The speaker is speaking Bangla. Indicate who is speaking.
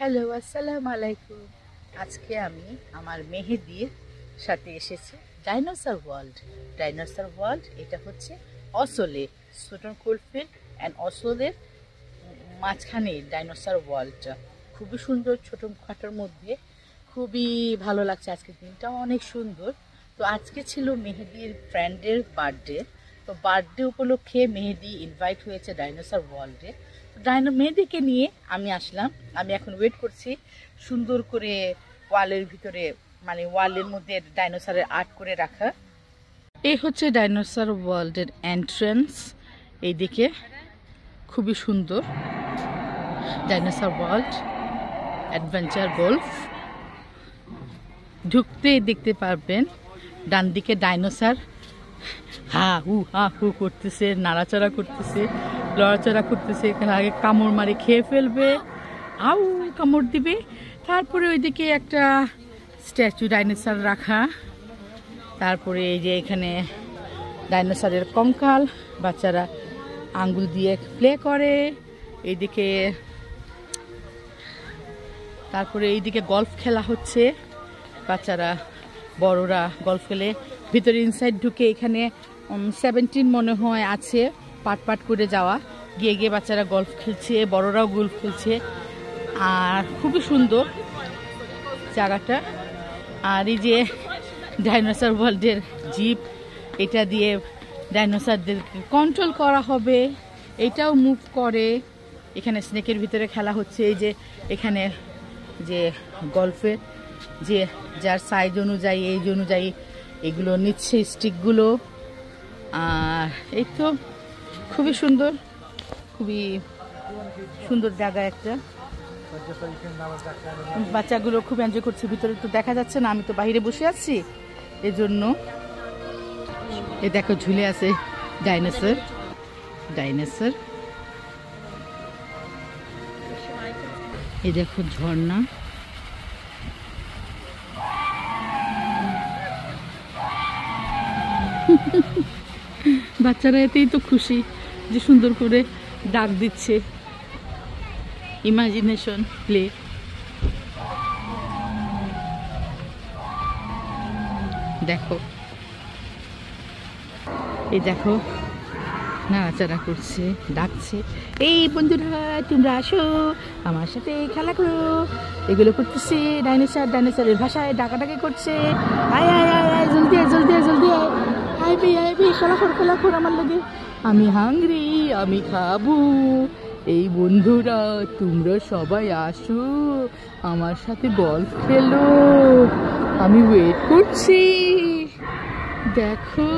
Speaker 1: হ্যালো, আসসালামু আলাইকুম। আজকে আমি আমার মেহেদির সাথে এসেছি ডাইনোসর ওয়ার্ল্ড। ডাইনোসর ওয়ার্ল্ড এটা হচ্ছে অসলে, সুটন কোল্ডফিল্ড অ্যান্ড অসলের মাঝখানে ডাইনোসর ওয়ার্ল্ডটা খুবই সুন্দর, ছোটোখাটোর মধ্যে খুবই ভালো লাগছে। আজকের দিনটাও অনেক সুন্দর। তো আজকে ছিল মেহেদির ফ্রেন্ডের বার্থডে। তো বার্থডে উপলক্ষে মেহেদি ইনভাইট হয়েছে ডাইনোসর ওয়ার্ল্ডে। মেহেদিকে নিয়ে আমি আসলাম। আমি এখন ওয়েট করছি সুন্দর করে ওয়ালের ভিতরে, মানে ওয়ালের মধ্যে ডাইনোসরের আর্ট করে রাখা। এই হচ্ছে ডাইনোসর ওয়ার্ল্ডের এন্ট্রেন্স। এইদিকে খুবই সুন্দর ডাইনোসর ওয়ার্ল্ড অ্যাডভেঞ্চার গল্ফ। ঢুকতেই দেখতে পারবেন ডান দিকে ডাইনোসর হা হু করতেছে, নাড়াচাড়া করতেছে, লড়াচড়া করতেছে। এখানে আগে কামড় মারে খেয়ে ফেলবে, আউ কামড় দিবে। তারপরে ওইদিকে একটা স্ট্যাচু ডাইনোসর রাখা। তারপরে এই যে এখানে ডাইনোসরের কঙ্কাল, বাচ্চারা আঙ্গুল দিয়ে প্লে করে। এইদিকে তারপরে এইদিকে গল্ফ খেলা হচ্ছে, বাচ্চারা বড়রা গল্ফ খেলে। ভিতরে ইনসাইড ঢুকে এখানে 17 মনে হয় আছে, পাট পাট করে যাওয়া, গিয়ে গিয়ে বাচ্চারা গল্ফ খেলছে, বড়রাও গল্ফ খেলছে। আর খুবই সুন্দর জায়গাটা। আর এই যে ডাইনোসর ওয়ার্ল্ডের জিপ, এটা দিয়ে ডাইনোসরদেরকে কন্ট্রোল করা হবে, এটাও মুভ করে। এখানে স্নেকের ভিতরে খেলা হচ্ছে। এই যে এখানে যে গল্ফের যে যার সাইজ অনুযায়ী, এই অনুযায়ী এগুলো নিচ্ছে স্টিকগুলো। আর এই তো খুবই সুন্দর, খুবই সুন্দর জায়গা একটা। বাচ্চাগুলো খুব এনজয় করছে। ভিতরে তো দেখা যাচ্ছে না, আমি তো বাইরে বসে আছি, এজন্য। এ দেখো ঝুলে আছে ডাইনোসর। ডাইনোসর এই দেখো ঝর্ণা। বাচ্চারা এতেই তো খুশি যে সুন্দর করে ডাক দিচ্ছে। Imagination play. দেখো এই দেখো নাড়াচাড়া করছে, ডাকছে, এই বন্ধুরা তোমরা আসো আমার সাথে খেলা করো। এগুলো করতেছে ডাইনোসর, ডাইনোসরের ভাষায় ডাকাডাকি করছে। আয় আয় আয় আয়, জলদি আয়, জলদি আয়, জলদি আয়, আইবি আইবি, খেলা কর আমার লাগে, আমি হাংরি, আমি খাবো। এই বন্ধুরা তোমরা সবাই আসো আমার সাথে গল্ফ খেলো, আমি ওয়েট করছি। দেখো